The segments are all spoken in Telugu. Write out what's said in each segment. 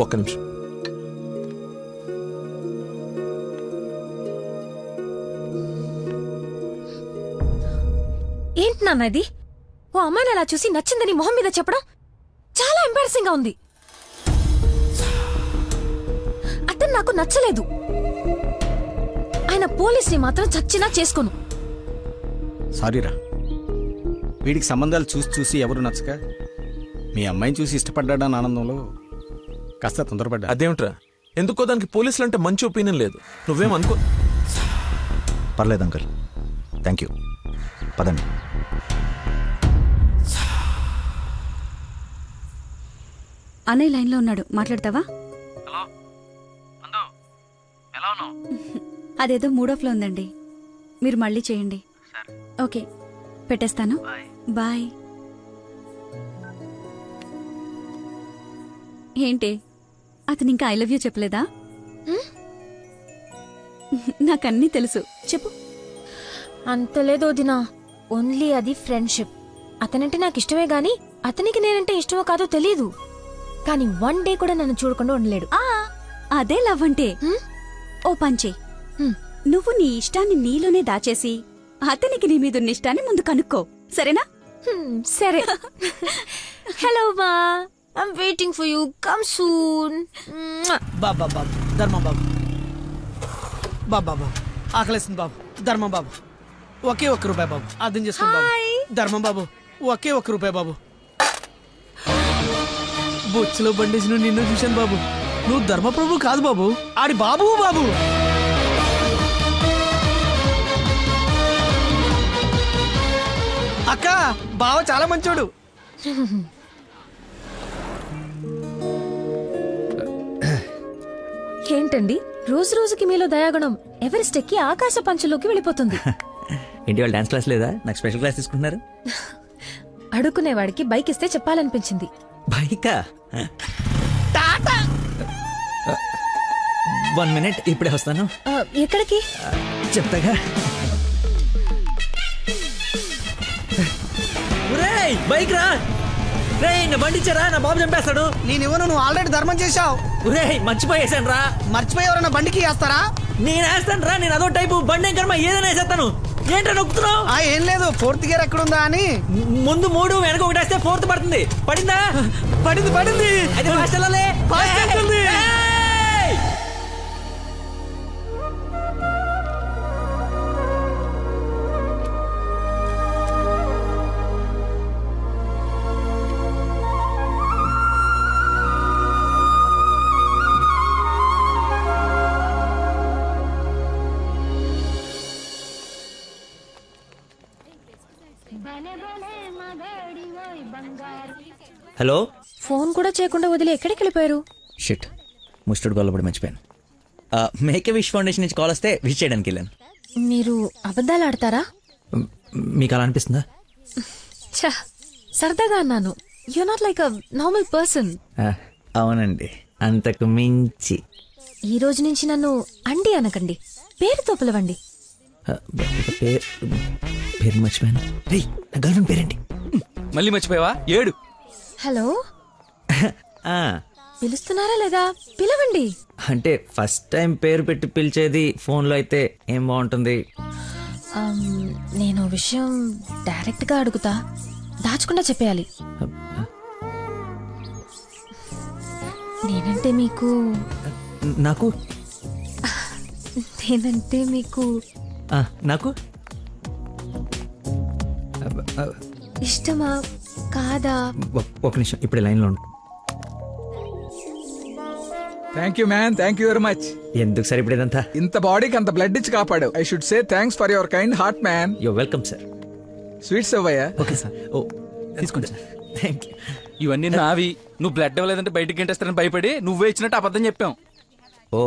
ఒక్క నిమిషం. ఏంటి నాన్న ఇది? ఓ అమ్మాయిని అలా చూసి నచ్చిందని మొహం మీద చెప్పడం చాలా ఎంబారసింగ్ గా ఉంది. అతను నాకు నచ్చలేదు. ఆయన పోలీస్ని మాత్రం చచ్చినా చేసుకోను. సారీరా, వీడికి సంబంధాలు చూసి చూసి ఎవరు నచ్చక మీ అమ్మాయిని చూసి ఇష్టపడ్డాడని ఆనందంలో కాస్త తొందరపడ్డా. అదేమిట్రా, ఎందుకో దానికి పోలీసులు అంటే మంచి ఒపీనియన్ లేదు. నువ్వేమనుకో. పర్లేదు అంకుల్, థ్యాంక్ యూ. పదండి. అన్నయ్య లైన్లో ఉన్నాడు, మాట్లాడతావా? అదేదో మూడోఫ్లో ఉందండి, మీరు మళ్ళీ చేయండి. ఓకే, పెట్టేస్తాను. బాయ్. ఏంటి, అతను ఇంకా ఐ లవ్ యూ చెప్పలేదా? నాకన్నీ తెలుసు, చెప్పు. అంత లేదో దినా, ఓన్లీ అది ఫ్రెండ్షిప్. అతనంటే నాకు ఇష్టమే గాని అతనికి నేనంటే ఇష్టమో కాదో తెలీదు. కానీ వన్ డే కూడా నన్ను చూడకుండా ఉండలేడు. అదే లవ్ అంటే. ఓ పంచే, నువ్వు నీ ఇష్టాన్ని నీలోనే దాచేసి అతనికి నీ మీదున్న ఇష్టాన్ని ముందు కనుక్కో, సరేనా? సరే. హలో మా, I'm waiting for you, come soon. బాబా బాబు, ధర్మం బాబు. బాబా బాబు, ఆకలేస్తుంది బాబు. ధర్మం బాబు, ఒకే ₹1 బాబు, అర్థం చేసుకోండి బాబు. ధర్మం బాబు, ఒకే ₹1 బాబు. బొచ్చులో బండేసి నిన్ను చూశాను బాబు. నువ్వు ధర్మప్రభు కాదు బాబు, ఆడి బాబు బాబు. అక్క, బావ చాలా మంచోడు. ఏంటండి రోజు రోజుకి మీలో దయాగుణం ఎవరెస్ట్ ఎక్కి ఆకాశ పంచులోకి వెళ్ళిపోతుంది. ఏంటి వాళ్ళు డాన్స్ క్లాస్ లేదా? నాకు స్పెషల్ క్లాస్ తీసుకుంటున్నారు. అడుక్కునేవాడికి బైక్ ఇస్తే చెప్పాలనిపించింది. బైకా? 1 minute, ఇప్పుడే వస్తాను. ఎక్కడికి? చెప్తాగా. బైక్ రా రే, నా బండి ఇచ్చారా, నా బాబు చంపేస్తాడు. నేనివ్వను, నువ్వు ఆల్రెడీ ధర్మం చేశావు. మర్చిపోయేసాను రా. మర్చిపోయి ఎవరైనా బండికి వేస్తారా? నేను వేస్తాను రా, నేను అదో టైపు బండి కర్మ, ఏదైనా వేసేస్తాను. ఏంటో నొక్కుతున్నావు? ఏం లేదు, 4th గేర్ ఎక్కడుందా అని. ముందు 3 వెనక 1 వేస్తే 4th పడుతుంది. పడిందా? పడింది పడింది. అది ఫాస్ట్ వెళ్ళాలి. హలో. ఫోన్ కూడా చేయకుండా వదిలి ఎక్కడికి వెళ్ళిపోయారు? షిట్, ముస్టర్డ్ గొల్ల పడి మర్చిపోయాను. మేక్ ఎ విష్ ఫౌండేషన్ నుంచి కాల్ వస్తే విష్ చేయడానికి వెళ్ళాను. మీరు అబద్ధాలు ఆడతారా? మీకు అలా అనిపిస్తుందా? సరదాగా అన్నాను. You not like a normal person. అవునండి, అంతకు మించి. ఈ రోజు నుంచి నన్ను అండి అనకండి, పేరుతో పిలవండి. పేరు మర్చిపోయాను. నా గర్ల్ ఫ్రెండ్ పేరేంటి? మళ్ళీ మర్చిపోయావా? 7. హలో. పిలుస్తున్నారా లేదా? పిలవండి. అంటే ఫస్ట్ టైం పేరు పెట్టి పిలిచేది ఫోన్లో అయితే ఏం బాగుంటుంది? నేను విషయం డైరెక్ట్ గా అడుగుతా, దాచకుండా చెప్పేయాలి. నేనంటే మీకు నాకు నేనంటే మీకు నాకు ఇష్టమా కాదా? ఒక నిమిషం, ఇప్పుడే లైన్లో ఉండు. Thank you man, thank you very much. ఎందుకు సార్ ఇప్పుడు ఇదంతా? ఇంత బాడీకి అంత బ్లడ్ ఇచ్చి కాపాడు. I should say thanks for your kind heart man. You welcome sir. Sweets అవ్వయ్యా. Okay sir. ఓ తీసుకోండి సార్. Thank you. ఇవన్నీ నావి. నువ్వు బ్లడ్ ఇవ్వలేదంటే బయటికి గంటేస్తారని భయపడి నువ్వే ఇచ్చినట్టు అబద్ధం చెప్పాం. ఓ,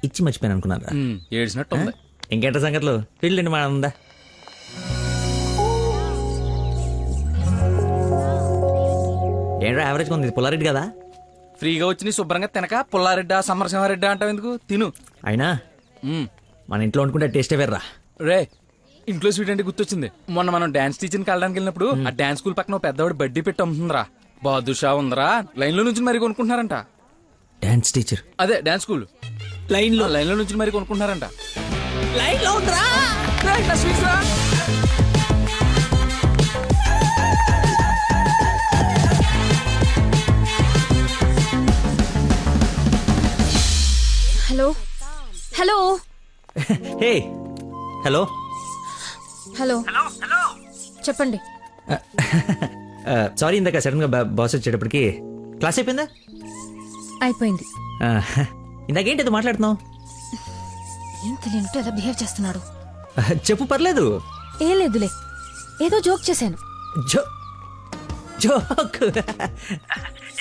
ఇచ్చి మర్చిపోయాను అనుకున్నారా? ఏడ్చినట్టు ఉంది. ఇంకేంట సంగతులు? పెళ్ళండి మా ఉందా? ఏంటో యావరేజ్ ఉంది. పుల్లారెడ్డి కదా? ఫ్రీగా వచ్చి శుభ్రంగా తినక పుల్లారెడ్డా సమరసింహారెడ్డా అంటావు ఎందుకు? తిను. అయినా మన ఇంట్లో వండుకుంటే టేస్టే వేర్రా. రే, ఇంట్లో స్వీట్ అంటే గుర్తొచ్చింది. మొన్న మనం డాన్స్ టీచర్కి వెళ్ళడానికి వెళ్ళినప్పుడు ఆ డాన్స్ స్కూల్ పక్కన పెద్దవాడు బడ్డీ పెట్టి అమ్ముతుందిరా. బాదుషా ఉందరా లైన్ లో నుంచి మరి కొనుక్కుంటున్నారంట. Dance teacher. అదే డాన్స్ స్కూల్ లైన్ లో నుంచి మరి కొనుక్కుంటున్నారంట. లైన్ లో ఉందిరా. Hello hello hey hello hello చెప్పండి. సారీ ఇందాక సడన్ గా బాస్ వచ్చేటప్పటికి క్లాస్ అయిపోయిందా? అయిపోయింది. ఇందాకేంటి అది మాట్లాడుతున్నావు? ఏం తెలియనట్టు ఎలా బిహేవ్ చేస్తున్నాడు. చెప్పు, పర్లేదు. ఏం లేదులే, ఏదో జోక్ చేశాను. జోక్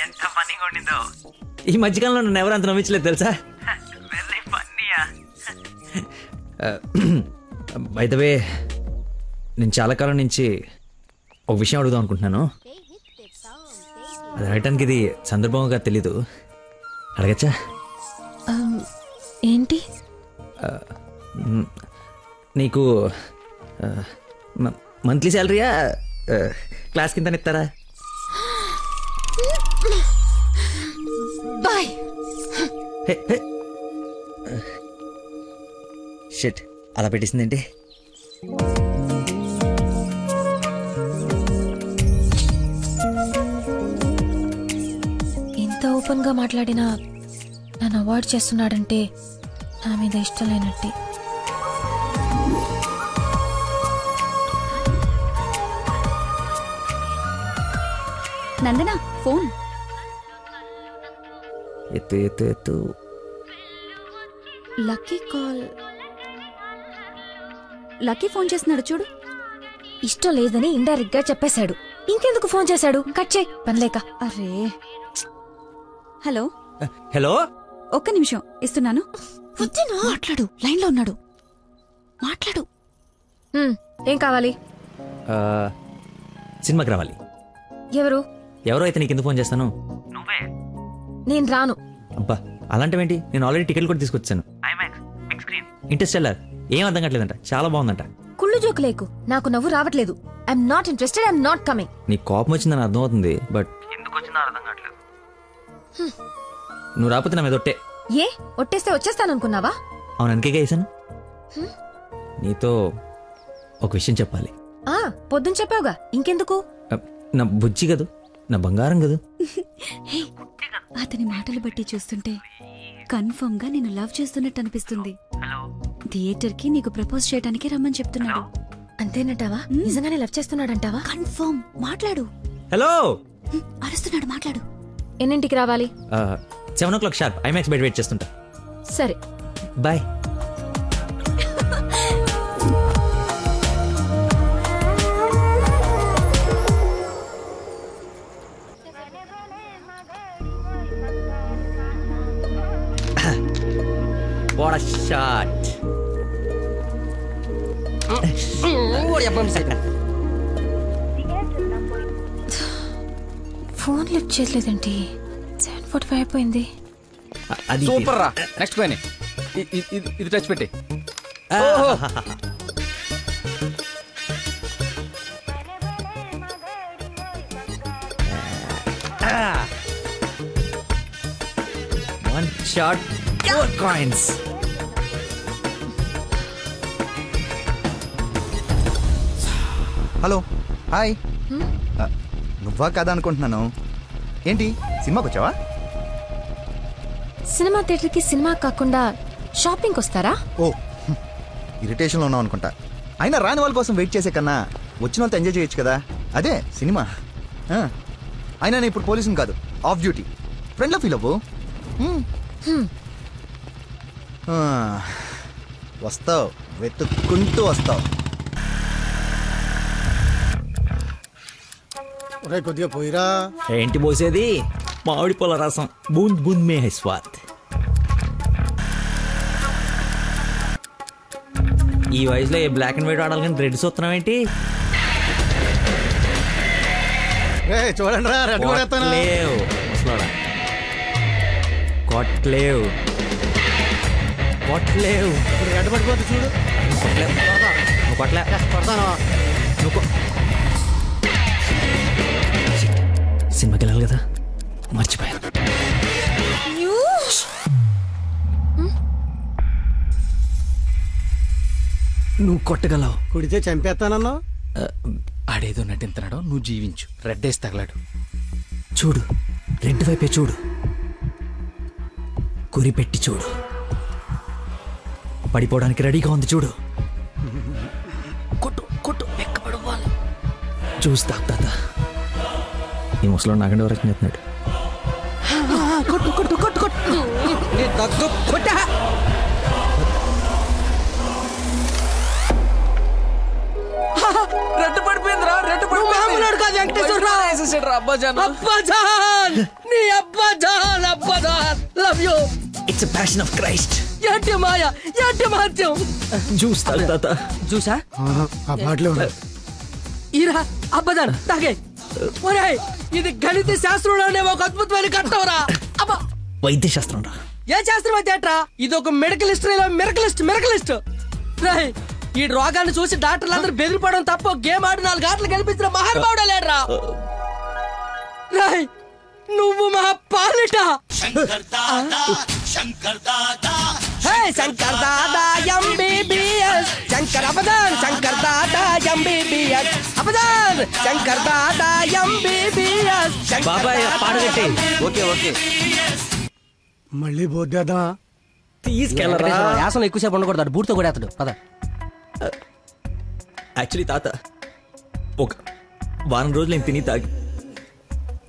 ఎంత ఫన్నీగా ఉండిందో. ఈ మధ్యకాలంలో నన్ను ఎవరు అంత నమ్మించలేదు తెలుసా. బై ద వే, నేను చాలా కాలం నుంచి ఒక విషయం అడుగుదాం అనుకుంటున్నాను. అది అడగటానికి ఇది సందర్భంగా తెలీదు. అడగచ్చా? ఏంటి? నీకు మంత్లీ శాలరీయా క్లాస్ కింద ఇస్తారా? బాయ్. షిట్, అలా పెట్టేసిందేంటి? ఇంత ఓపెన్ గా మాట్లాడినా నన్ను అవాయిడ్ చేస్తున్నాడంటే నా మీద ఇష్టం లేనట్టే. నందనా ఫోన్. ఎత్తు ఎత్తు ఎత్తు. Lucky call. లక్కీ ఫోన్ చేస్తున్నాడు చూడు. ఇష్టం లేదని ఇండైరెక్ట్ గా చెప్పేశాడు. ఇంకెందుకు ఫోన్ చేశాడు? కట్ చేయి, పనిలేక. అరే హలో హలో, ఒక్క నిమిషం ఇస్తున్నాను. మాట్లాడు, లైన్ లో ఉన్నాడు, మాట్లాడు. ఏం కావాలి? సినిమాకి రావాలి. ఎవరో అయితే నీకు ఎందుకు ఫోన్ చేస్తాను? నేను రాను. అబ్బా, అలాంటివేంటి? నేను ఆల్రెడీ టికెట్ కూడా తీసుకొచ్చాను. ఇంటర్స్టెల్లార్. ఏం అర్థం కావట్లేదంట, చాలా బాగుందంట. కుళ్ళు జోకు లేకు, నాకు నవ్వు రావట్లేదు. I'm not interested, I'm not coming. నీకు కోపం వచ్చిందని అర్థం అవుతుంది, బట్ ఎందుకు వచ్చిందో అర్థం కావట్లేదు. నువ్వు రాకపోతే నా మీద ఒట్టే. ఏ ఒట్టేస్తే వచ్చేస్తాననుకున్నావా? అవును, అందుకేగా వేసాను. నీతో ఒక విషయం చెప్పాలి. పొద్దున చెప్పావుగా, ఇంకెందుకు? నా బుజ్జి కదూ, నా బంగారం కదూ. అతని మాటలు బట్టి చూస్తుంటే కన్ఫర్మ్ గా నేను లవ్ చేస్తున్నట్టు అనిపిస్తుంది. థియేటర్ కి నీకు ప్రపోజ్ చేయడానికి రమ్మని చెప్తున్నాడు. అంతేనంటావా? నిజంగానే లవ్ చేస్తున్నాడంటావా? కన్ఫర్మ్. మాట్లాడు. హలో. అరుస్తున్నాడు, మాట్లాడు. ఎన్నింటికి రావాలి? 7 o'clock షార్ప్ ఐమాక్స్ బయట వెయిట్ చేస్తుంటా. సరే, bye. What a shot. Phone lift చేయలేదేంటి? 7:45 అయిపోయింది. సూపర్ రా. నెక్స్ట్ పైన ఇది టచ్ పెట్టి. One shot, 4 coins. Hello, hi. నువ్వా కాదా అనుకుంటున్నాను. ఏంటి, సినిమాకి వచ్చావా? సినిమా థియేటర్కి సినిమా కాకుండా షాపింగ్కి వస్తారా? ఓ, ఇరిటేషన్లో ఉన్నావు అనుకుంటా. అయినా రాని వాళ్ళ కోసం వెయిట్ చేసే కన్నా వచ్చిన వాళ్ళతో ఎంజాయ్ చేయొచ్చు కదా. అదే సినిమా. అయినా నేను ఇప్పుడు పోలీసుని కాదు, ఆఫ్ డ్యూటీ. ఫ్రెండ్లో ఫీల్ అవ్వు. వస్తావు, వెతుక్కుంటూ వస్తావు. కొద్దిగా పోయిరా. ఏంటి పోసేది? మామిడి పళ్ళ రసం. బూంద్ బూంద్ మే హై స్వాద్. ఈ వయసులో ఏ బ్లాక్ అండ్ వైట్ ఆడాలి కానీ రెడ్ చూస్తున్నావు ఏంటి? చూడండి రా, కొట్లేవు కొట్లేవు కొట్లేవు. రెడ్ పడిపోతే చూడు. కొట్లేవు, నువ్వు కొట్లే. సినిమాకి వెళ్ళాలి కదా, మర్చిపోయాను. నువ్వు కొట్టగలవు. కుడితే చంపేస్తానన్నా. ఆడేదో నటింతున్నాడో, నువ్వు జీవించు. రెడ్ వేసి తగలాడు. చూడు, రెడ్ వైపే చూడు, గురి పెట్టి చూడు. పడిపోవడానికి రెడీగా ఉంది చూడు. కొట్టు కొట్టు, ఎక్కబడవాలి. చూస్తా తాత. ఈ ముసలో నాగండి వరకు చేస్తున్నాడు. కొట్టు కొట్టు కొట్టు కొట్టు కొట్ట. రెడ్ పడిపోయిందిరా, red it's a passion of Christ. ఏంటి మాయ, ఏంటి మహత్యం. చూస్తా తాత. చూసా ఆ బాటలో ఈరా అబ్బదాన్ తాగే. ఒరేయ్, ఇది గణిత శాస్త్రంలోనే ఒక అద్భుతమైన కట్టవరా. అబ్బా, వైద్య శాస్త్రం రా. ఏ శాస్త్రం అయితే ఏట్రా, ఇది ఒక మెడికల్ హిస్టరీలో మెరకలిస్ట్. రేయ్, ఈ రోగాన్ని చూసి డాక్టర్లు అందరూ బెదిరిపోవడం తప్ప గేమ్ ఆడి 4 గంటలు గెలిపించిన మహానుభావుడు లేడ్రా. రేయ్, నువ్వు మా పాలిట. Shankar Dada MBBS, Shankar అబదాన్, Shankar Dada MBBS, అబదాన్, Shankar Dada MBBS. బాబాయ్ పాడగట్టి. Okay okay. మళ్ళీ బోద్దా తీసుకెళ్ళరా. యాసన ఎక్కువసేపు ఉండకూడదు, బూట్తో కూడా అతడు పద. యాక్చువల్లీ తాత, ఒక వారం రోజులు నేను తిని తాగి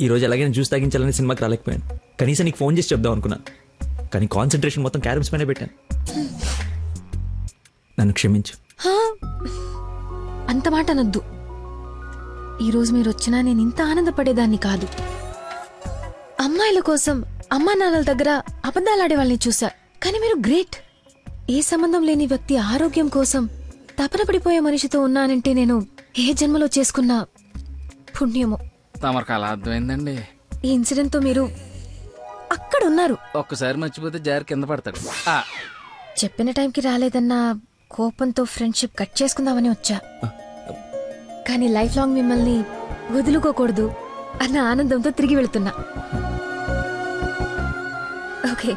ఈరోజు ఎలాగైనా జ్యూస్ తాగించాలని సినిమాకి రాలేకపోయాను. కనీసం నీకు ఫోన్ చేసి చెప్దాం అనుకున్నాను, కానీ కాన్సన్ట్రేషన్ మొత్తం క్యారమ్స్ పైన పెట్టాను. నన్ను క్షమించు. అంత మాట అనొద్దు. ఈరోజు మీరు వచ్చినా నేను ఇంత ఆనందపడేదాన్ని కాదు. అమ్మాయిల కోసం అమ్మా నాన్నల దగ్గర అబద్ధాలాడే వాళ్ళని చూసా, కానీ మీరు గ్రేట్. ఏ సంబంధం లేని వ్యక్తి ఆరోగ్యం కోసం తపన పడిపోయే మనిషితో ఉన్నానంటే నేను ఏ జన్మలో చేసుకున్న పుణ్యమో. తమరికి అలా అర్థమైందండి. ఈ ఇన్సిడెంట్ తో మీరు అక్కడ ఉన్నారు. ఒక్కసారి మర్చిపోతే జారి కింద పడతాడు. చెప్పిన టైంకి రాలేదన్న కోపంతో ఫ్రెండ్షిప్ కట్ చేసుకుందామని వచ్చా, కానీ లైఫ్ లాంగ్ మిమ్మల్ని వదులుకోకూడదు అన్న ఆనందంతో తిరిగి వెళుతున్నా. ఓకే,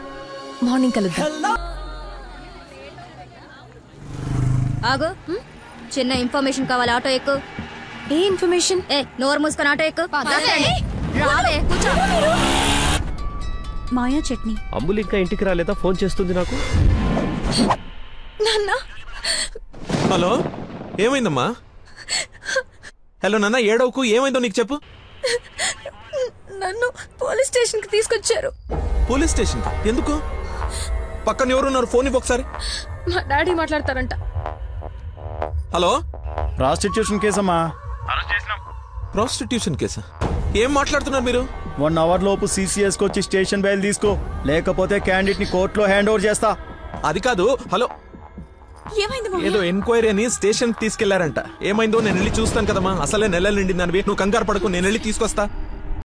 మార్నింగ్ కలుద్దాం. ఆగు, చిన్న ఇన్ఫర్మేషన్ కావాలి. ఆటో ఎక్కు. ఏ ఇన్ఫర్మేషన్? నోరు మూసుకొని ఆటో ఎక్కు. కూర్చో. మాయా చట్నీ. అంబులు ఇంకా ఇంటికి రాలేదా? ఫోన్ చేస్తుంది నాకు. నాన్న. హలో, ఏమైందమ్మా? హలో నాన్న, ఏడవకు. ఏమైందో నీకు చెప్పు. నన్ను పోలీస్ స్టేషన్ కి తీసుకొచ్చారు. పోలీస్ స్టేషన్ ఎందుకు? పక్కన ఎవరున్నారు? ఫోన్ ఇవ్వు ఒకసారి. మా డాడీ మాట్లాడతారంట. హలో, ప్రాస్టిట్యూషన్ కేసమ్మా. ప్రాస్టిట్యూషన్ కేసా? ఏం మాట్లాడుతున్నారు మీరు? 1 అవర్ లోపు CCS కి వచ్చి స్టేషన్ బయలు తీసుకో, లేకపోతే క్యాండిడేట్ ని కోర్టులో హ్యాండ్ ఓవర్ చేస్తా. అది కాదు. హలో, ఏదో ఎంక్వైరీ అని స్టేషన్ తీసుకెళ్లారంట. ఏమైందో నేను వెళ్ళి చూస్తాను కదమ్మా. అసలే నెలలు నిండిందని నువ్వు కంగారు పడకు, నేను వెళ్ళి తీసుకొస్తా.